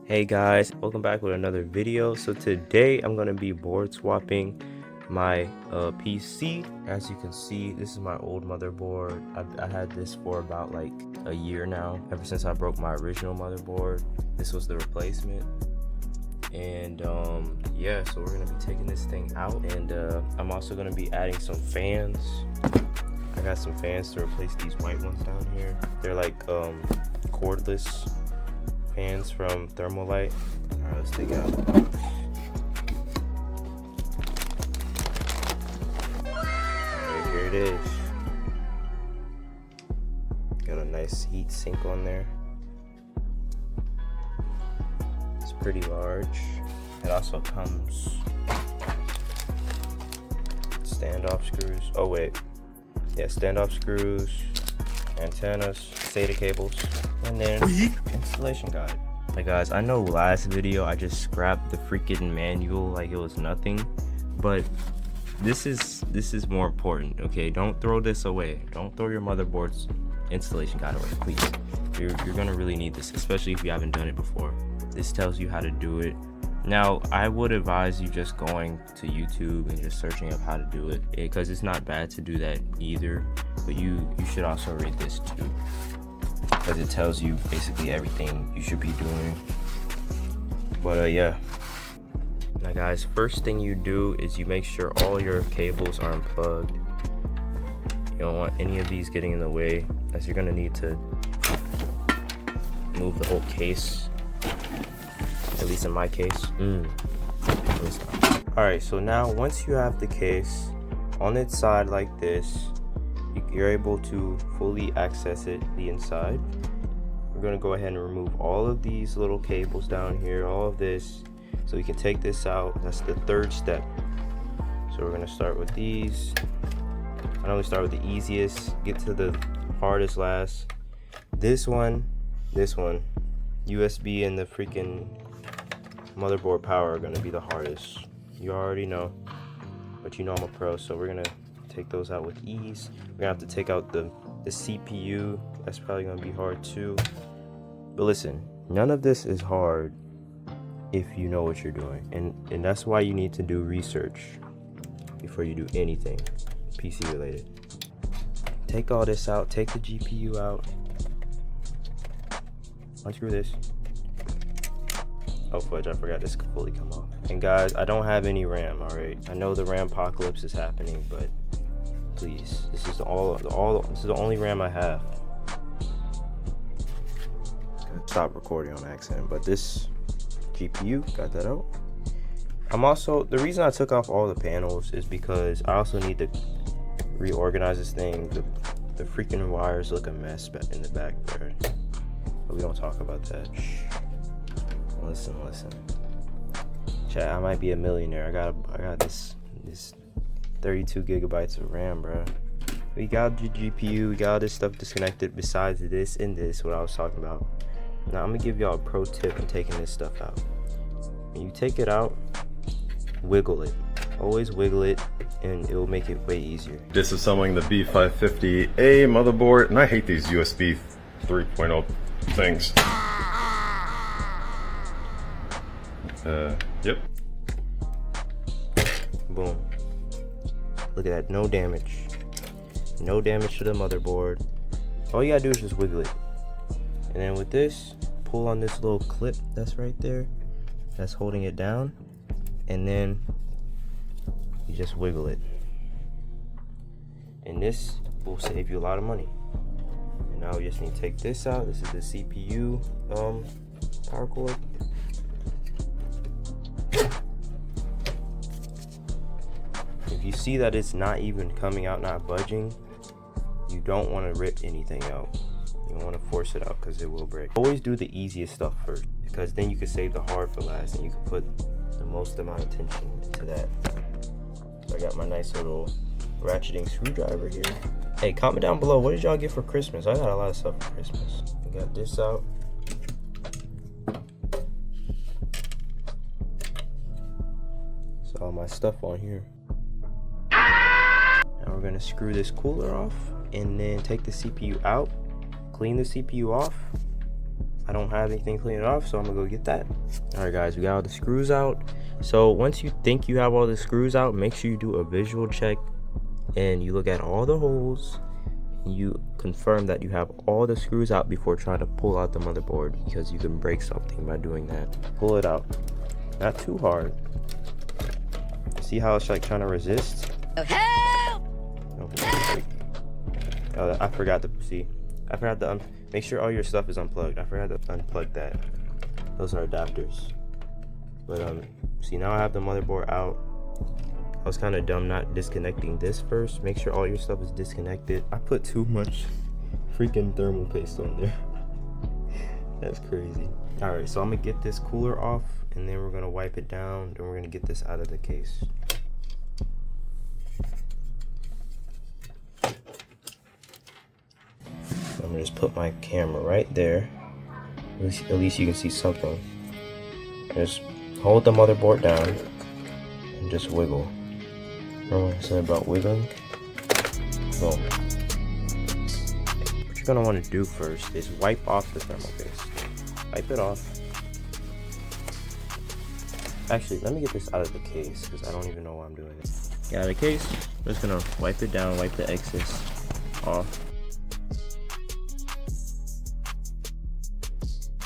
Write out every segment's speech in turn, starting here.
Hey guys, welcome back with another video. So today I'm going to be board swapping my PC. As you can see, this is my old motherboard. I had this for about like a year now, ever since I broke my original motherboard. This was the replacement. And yeah, so we're going to be taking this thing out, and I'm also going to be adding some fans. I got some fans to replace these white ones down here. They're like cordless fans from Thermalite. All right, let's take it out. Alright, here it is. Got a nice heat sink on there. It's pretty large. It also comes standoff screws. Oh wait, yeah, standoff screws, antennas, SATA cables, and then installation guide. Like guys, I know last video I just scrapped the freaking manual like it was nothing, but this is more important. Okay, don't throw this away. Don't throw your motherboard's installation guide away, please. You're gonna really need this, especially if you haven't done it before. This tells you how to do it. Now, I would advise you just going to YouTube and just searching up how to do it, because it's not bad to do that either, but you should also read this too, because it tells you basically everything you should be doing. But yeah. Now guys, first thing you do is you make sure all your cables are unplugged. You don't want any of these getting in the way, as you're gonna need to move the whole case. At least in my case. Alright, so now once you have the case on its side like this, you're able to fully access it, the inside. We're going to go ahead and remove all of these little cables down here, all of this, so we can take this out. That's the third step. So we're going to start with these. I normally start with the easiest, get to the hardest last. This one, USB and the freaking motherboard power are gonna be the hardest. You already know, but you know I'm a pro, so we're gonna take those out with ease. We're gonna have to take out the CPU. That's probably gonna be hard too. But listen, none of this is hard if you know what you're doing, and that's why you need to do research before you do anything PC related. Take all this out. Take the GPU out. Unscrew this. Oh fudge, I forgot this could fully come off. And guys, I don't have any RAM, alright? I know the RAM apocalypse is happening, but please, this is the only RAM I have. Stop recording on accident, but this GPU, got that out. The reason I took off all the panels is because I also need to reorganize this thing. The freaking wires look a mess in the back there, but we don't talk about that. Shh. Listen. Chat, I might be a millionaire. I got this 32 gigabytes of RAM, bro. We got the GPU, we got all this stuff disconnected besides this and this, what I was talking about. Now I'm gonna give y'all a pro tip in taking this stuff out. When you take it out, wiggle it. Always wiggle it, and it will make it way easier. Disassembling the B550A motherboard, and I hate these USB 3.0 things. Yep. Boom. Look at that, no damage. No damage to the motherboard. All you gotta do is just wiggle it. And then with this, pull on this little clip that's right there, that's holding it down, and then you just wiggle it. And this will save you a lot of money. And now we just need to take this out. This is the CPU power cord. If you see that it's not even coming out, not budging, you don't want to rip anything out. You don't want to force it out because it will break. Always do the easiest stuff first, because then you can save the hard for last and you can put the most amount of attention into that. So I got my nice little ratcheting screwdriver here. Hey, comment down below, what did y'all get for Christmas? I got a lot of stuff for Christmas. I got this out. All my stuff on here. Now we're gonna screw this cooler off and then take the CPU out, clean the CPU off, I don't have anything to clean it off, so I'm gonna go get that. All right, guys, we got all the screws out. So once you think you have all the screws out, make sure you do a visual check and you look at all the holes. You confirm that you have all the screws out before trying to pull out the motherboard, because you can break something by doing that. Pull it out, not too hard. See how it's like trying to resist? Help! Oh, I forgot to see. I forgot to make sure all your stuff is unplugged. I forgot to unplug that. Those are adapters. But see, now I have the motherboard out. I was kind of dumb not disconnecting this first. Make sure all your stuff is disconnected. I put too much freaking thermal paste on there. That's crazy. All right, so I'm gonna get this cooler off, and then we're gonna wipe it down, then we're gonna get this out of the case. I'm gonna just put my camera right there. At least you can see something. Just hold the motherboard down and just wiggle. Remember what I said about wiggling? Boom. What you're gonna want to do first is wipe off the thermal paste. Wipe it off. Actually, let me get this out of the case because I don't even know why I'm doing it. Get out of the case. I'm just gonna wipe it down, wipe the excess off.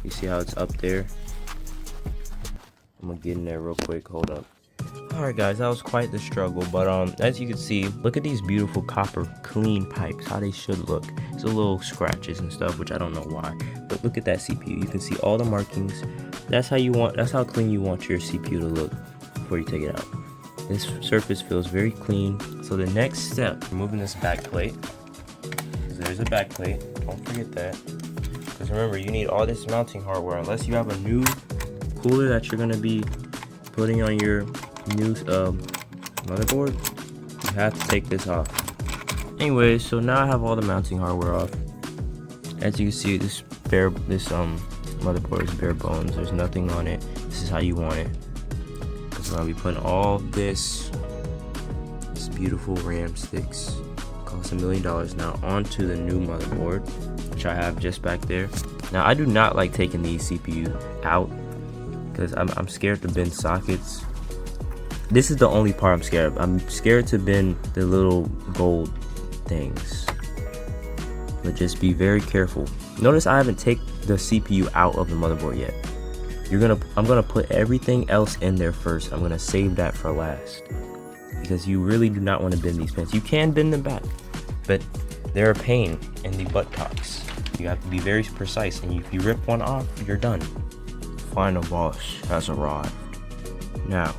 You see how it's up there? I'm gonna get in there real quick. Hold up. Alright guys, that was quite the struggle, but as you can see, look at these beautiful copper clean pipes, how they should look. It's a little scratches and stuff, which I don't know why, but look at that CPU. You can see all the markings. That's how clean you want your CPU to look before you take it out. This surface feels very clean. So the next step, removing this back plate. There's a back plate, don't forget that. Because remember, you need all this mounting hardware. Unless you have a new cooler that you're gonna be putting on your new motherboard, you have to take this off. Anyway, so now I have all the mounting hardware off. As you can see, this motherboard is bare bones. There's nothing on it. This is how you want it. So I'll be putting all this beautiful RAM sticks, cost $1 million now, onto the new motherboard, which I have just back there. Now I do not like taking these CPU out because I'm scared to bend sockets. This is the only part I'm scared of. I'm scared to bend the little gold things. But just be very careful. Notice I haven't taken the CPU out of the motherboard yet. I'm gonna put everything else in there first. I'm gonna save that for last. Because you really do not want to bend these pins. You can bend them back, but they're a pain in the buttocks. You have to be very precise, and if you rip one off, you're done. Final boss has arrived. Now,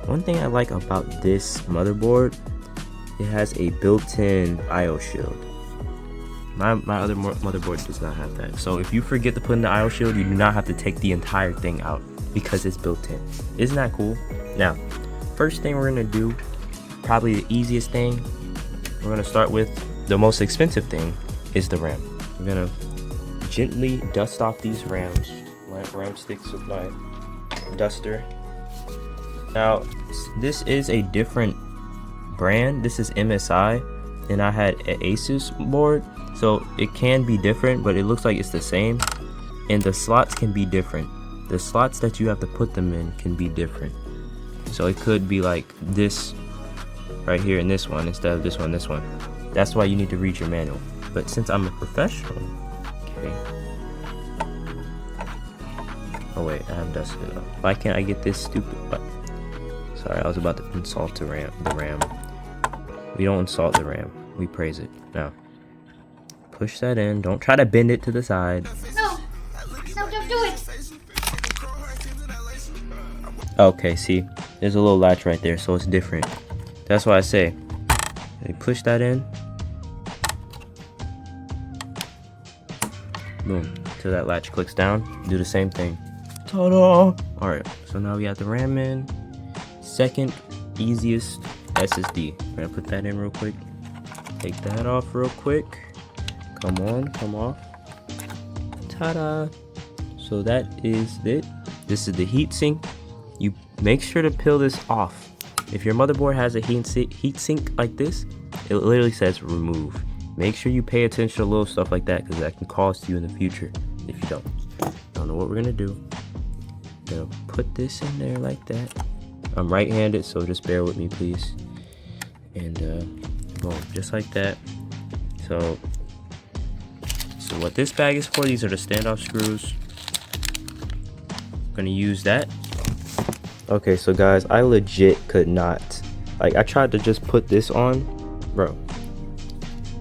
one thing I like about this motherboard, it has a built-in IO shield. My other motherboard does not have that. So if you forget to put in the IO shield, you do not have to take the entire thing out because it's built in. Isn't that cool? Now, first thing we're gonna do, probably the easiest thing, we're gonna start with the most expensive thing, is the RAM. We're gonna gently dust off these RAM sticks with my duster. Now, this is a different brand. This is MSI, and I had an Asus board, so it can be different, but it looks like it's the same. And the slots can be different. The slots that you have to put them in can be different. So it could be like this right here in this one instead of this one. That's why you need to read your manual. But since I'm a professional, okay. Oh wait, I haven't dusted it up. Why can't I get this stupid button? Sorry, I was about to insult the RAM. We don't insult the RAM, we praise it. Now, push that in. Don't try to bend it to the side. No, don't do it. Okay, see, there's a little latch right there, so it's different. That's why I say, you push that in. Boom, till that latch clicks down. Do the same thing. Ta-da! Alright, so now we have the RAM in. Second easiest SSD. We're gonna put that in real quick. Take that off real quick. Come off. Ta-da! So that is it. This is the heatsink. You make sure to peel this off. If your motherboard has a heatsink like this, it literally says remove. Make sure you pay attention to little stuff like that because that can cost you in the future if you don't. don't know what we're gonna do. Gonna put this in there like that. I'm right-handed, so just bear with me, please. And boom, just like that. So what this bag is for, these are the standoff screws. I'm gonna use that. Okay, so guys, I legit could not. Like, I tried to just put this on, bro.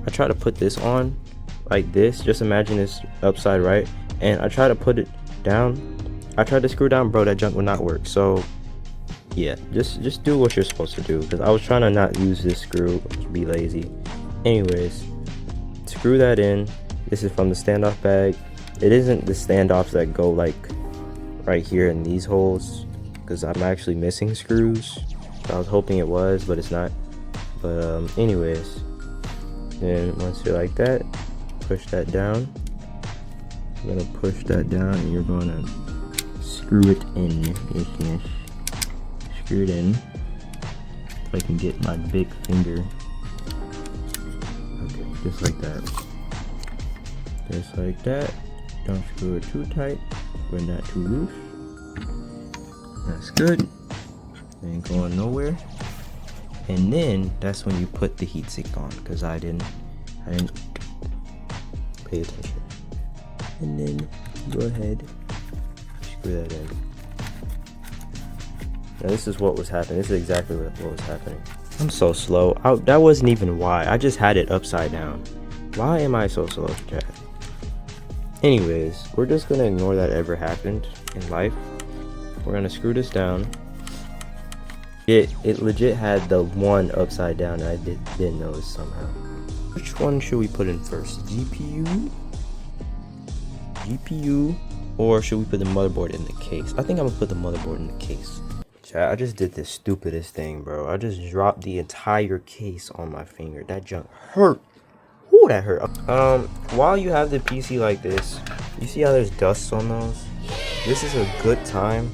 I tried to put this on like this. Just imagine this upside right, and I tried to put it down. I tried to screw down, bro. That junk would not work. So yeah, just do what you're supposed to do, because I was trying to not use this screw, be lazy. Anyways, screw that in. This is from the standoff bag. It isn't the standoffs that go like right here in these holes, because I'm actually missing screws. I was hoping it was, but it's not. But anyways, then once you're like that, push that down. You're gonna push that down, and you're gonna screw it in. Yes. Screw it in. If I can get my big finger. Okay, just like that. Just like that. Don't screw it too tight, but not too loose. That's good. Ain't going nowhere. And then that's when you put the heatsink on, because I didn't pay attention. And then go ahead, screw that in. Now this is what was happening. This is exactly what was happening. I'm so slow. That wasn't even why. I just had it upside down. Why am I so slow, chat? Anyways, we're just gonna ignore that ever happened in life. We're gonna screw this down. It legit had the one upside down, and I didn't notice somehow. Which one should we put in first? GPU, or should we put the motherboard in the case? I think I'm gonna put the motherboard in the case. Chat, I just did the stupidest thing, bro. I just dropped the entire case on my finger. That junk hurt. Ooh, that hurt. While you have the PC like this, you see how there's dust on those? This is a good time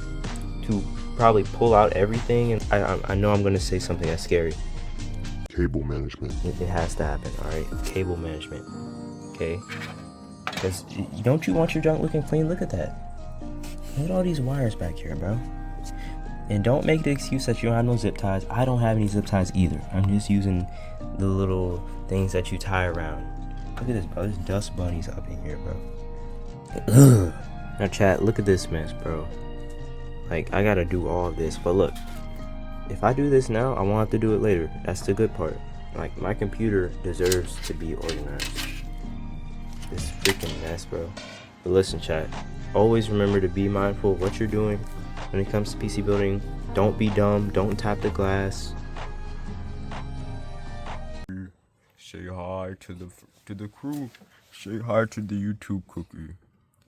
to probably pull out everything, and I know I'm gonna say something that's scary. Cable management. It has to happen, alright? Cable management. Okay? Because don't you want your junk looking clean? Look at that. Look at all these wires back here, bro. And don't make the excuse that you don't have no zip ties. I don't have any zip ties either. I'm just using the little things that you tie around. Look at this, bro. There's dust bunnies up in here, bro. Now chat, look at this mess, bro. Like, I gotta do all of this, but look, if I do this now, I won't have to do it later. That's the good part. Like, my computer deserves to be organized. This freaking mess, bro. But listen, chat, always remember to be mindful of what you're doing when it comes to PC building. Don't be dumb. Don't tap the glass. Say hi to the crew. Say hi to the YouTube cookie.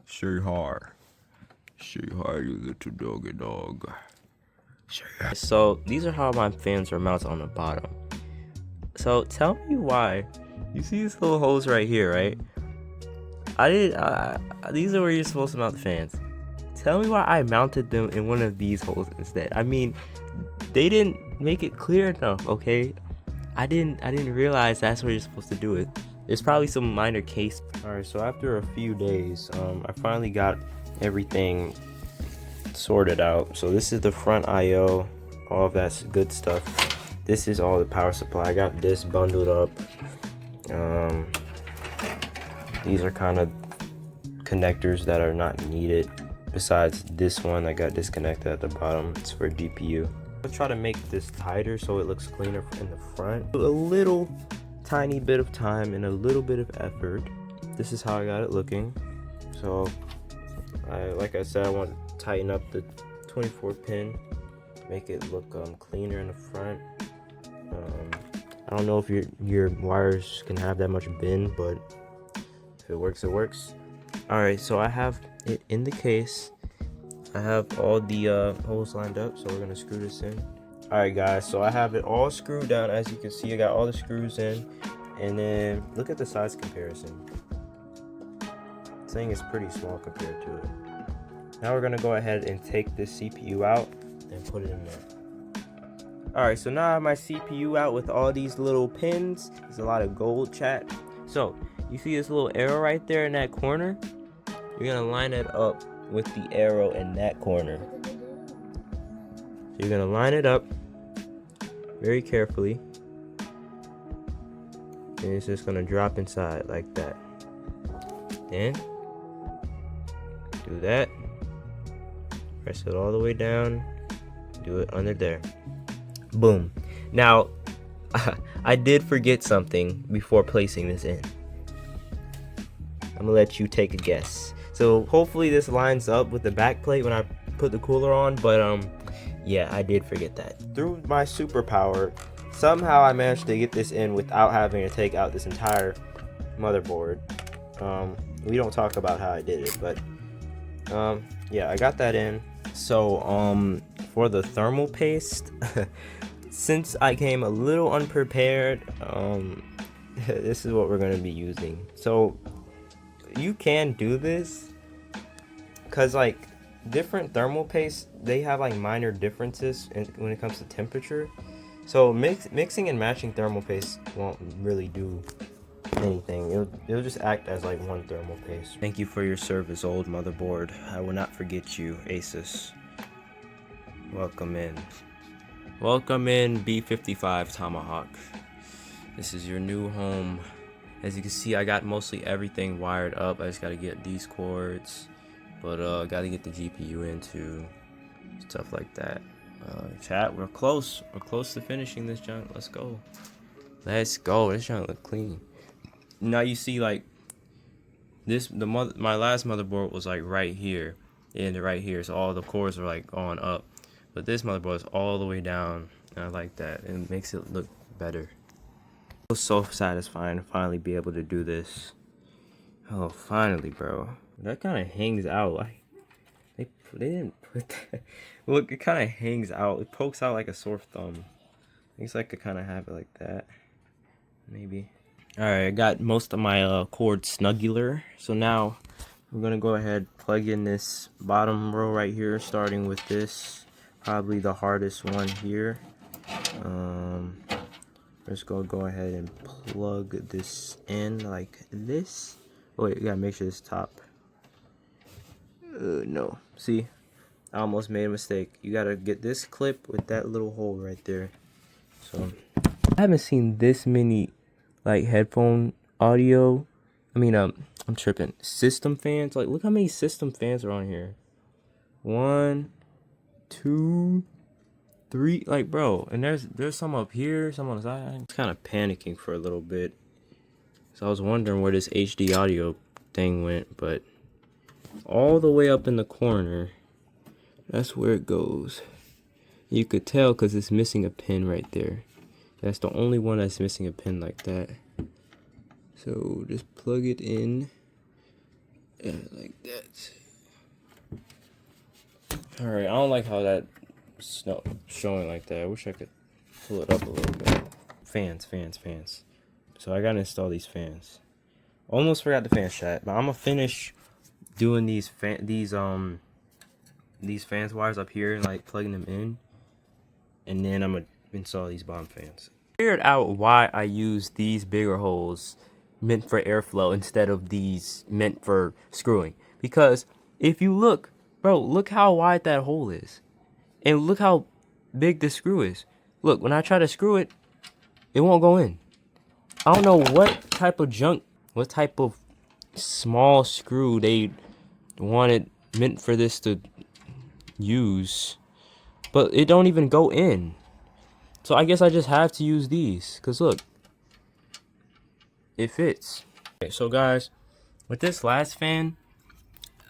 Say hi. Say hi, you little doggy dog. Say hi. So these are how my fans are mounted on the bottom. So tell me why. You see these little holes right here, right? These are where you're supposed to mount the fans. Tell me why I mounted them in one of these holes instead. I mean, they didn't make it clear enough, okay? I didn't realize that's where you're supposed to do it. There's probably some minor case. Alright, so after a few days, I finally got everything sorted out. So this is the front IO, all of that's good stuff. This is all the power supply. I got this bundled up. These are kind of connectors that are not needed. Besides this one that got disconnected at the bottom, it's for GPU. I'll try to make this tighter so it looks cleaner in the front. A little tiny bit of time and a little bit of effort. This is how I got it looking. So like I said, I want to tighten up the 24 pin, make it look cleaner in the front. I don't know if your wires can have that much bend, but if it works, it works. Alright, so I have it in the case. I have all the holes lined up, so we're gonna screw this in. Alright guys, so I have it all screwed down. As you can see, I got all the screws in. And then look at the size comparison. This thing is pretty small compared to it. Now we're gonna go ahead and take this CPU out and put it in there. Alright, so now I have my CPU out with all these little pins. There's a lot of gold, chat. So you see this little arrow right there in that corner? You're gonna line it up with the arrow in that corner. You're gonna line it up very carefully, and it's just gonna drop inside like that. Then do that, press it all the way down, do it under there. Boom. Now I did forget something before placing this in. I'm gonna let you take a guess. So hopefully this lines up with the back plate when I put the cooler on, but yeah, I did forget that. Through my superpower, somehow I managed to get this in without having to take out this entire motherboard. We don't talk about how I did it, but yeah, I got that in. So for the thermal paste, since I came a little unprepared, this is what we're gonna be using. So you can do this because like different thermal pastes, they have like minor differences when it comes to temperature. So mixing and matching thermal paste won't really do anything. It'll just act as like one thermal paste. Thank you for your service, old motherboard. I will not forget you, Asus. Welcome in. Welcome in, B550 Tomahawk. This is your new home. As you can see, I got mostly everything wired up. I just gotta get these cords, but gotta get the GPU in too, stuff like that. Chat, we're close. We're close to finishing this junk. Let's go. Let's go. This junk look clean. Now you see, like this, my last motherboard was like right here, and right here, so all the cords are like going up. But this motherboard is all the way down, and I like that. It makes it look better. It was so satisfying to finally be able to do this. Oh, finally, bro. That kind of hangs out. Like they didn't put that. Look, it kind of hangs out. It pokes out like a sore thumb. I guess I could kind of have it like that, maybe. All right, I got most of my cords snuggular. So now we're gonna go ahead, plug in this bottom row right here, starting with this, probably the hardest one here. Let's go ahead and plug this in like this. Oh wait, you gotta make sure it's top. No, see, I almost made a mistake. You gotta get this clip with that little hole right there. So I haven't seen this many like headphone audio. I mean, I'm tripping. System fans. Like, look how many system fans are on here. 1, 2, 3. Like, bro, and there's some up here, some on the side. I was kind of panicking for a little bit, so I was wondering where this HD audio thing went, but all the way up in the corner, that's where it goes. You could tell because it's missing a pin right there. That's the only one that's missing a pin like that. So just plug it in like that. Alright, I don't like how that's not showing like that. I wish I could pull it up a little bit. Fans. So I gotta install these fans. Almost forgot the fan chat, but I'm gonna finish doing these fans wires up here and like plugging them in, and then I'm gonna install these bottom fans. Figured out why I use these bigger holes meant for airflow instead of these meant for screwing. Because if you look, bro, look how wide that hole is, and look how big the screw is. Look, when I try to screw it, it won't go in. I don't know what type of junk, what type of small screw they wanted meant for this to use, but it don't even go in. So I guess I just have to use these, because look, it fits. Okay, so guys, with this last fan,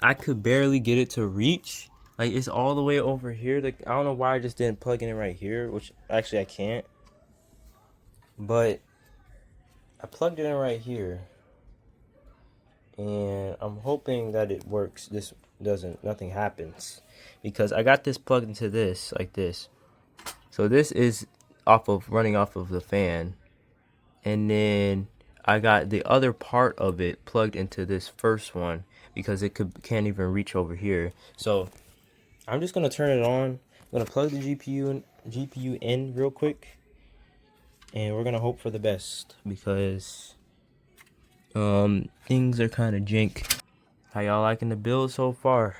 I could barely get it to reach. Like, it's all the way over here. Like, I don't know why I just didn't plug in it right here, which actually I can't. But I plugged it in right here, and I'm hoping that it works. This nothing happens, because I got this plugged into this like this. So this is running off of the fan, and then I got the other part of it plugged into this first one because it can't even reach over here. So I'm just gonna turn it on. I'm gonna plug the GPU in real quick, and we're gonna hope for the best, because things are kind of jank. How y'all liking the build so far?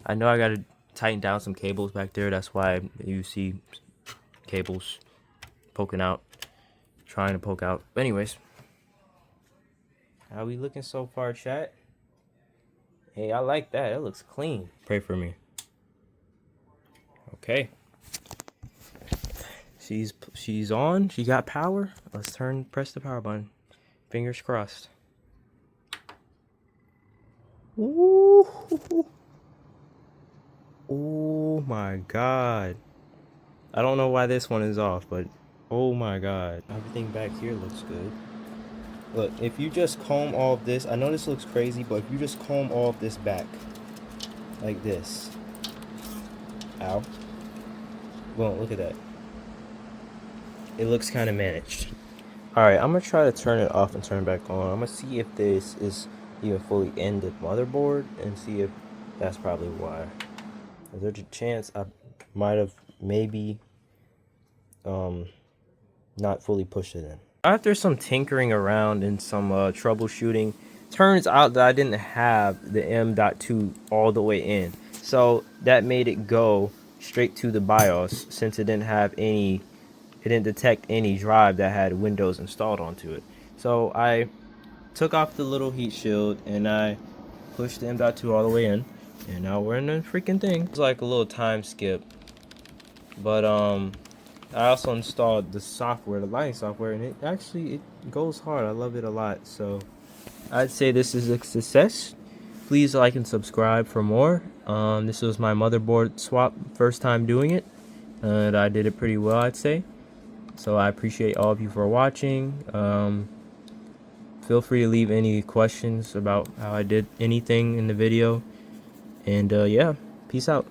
I know I gotta tighten down some cables back there. That's why you see cables poking out, trying to poke out. But anyways, how we looking so far, chat? Hey, I like that. It looks clean. Pray for me. Okay. She's on. She got power. Let's press the power button. Fingers crossed. Ooh. Oh my god. I don't know why this one is off, but oh my god. Everything back here looks good. Look, if you just comb all of this, I know this looks crazy, but if you just comb all of this back like this. Ow. Well, look at that. It looks kind of managed. Alright, I'm going to try to turn it off and turn it back on. I'm going to see if this is even fully in the motherboard and see if that's probably why. There's a chance I might have maybe not fully pushed it in. After some tinkering around and some troubleshooting, turns out that I didn't have the M.2 all the way in. So that made it go straight to the BIOS since it didn't have any, it didn't detect any drive that had Windows installed onto it. So I took off the little heat shield and I pushed the M.2 all the way in, and now we're in the freaking thing. It's like a little time skip, but I also installed the software, the lighting software, and it goes hard. I love it a lot. So I'd say this is a success. Please like and subscribe for more. This was my motherboard swap, first time doing it, and I did it pretty well, I'd say. So I appreciate all of you for watching. Feel free to leave any questions about how I did anything in the video. And yeah, peace out.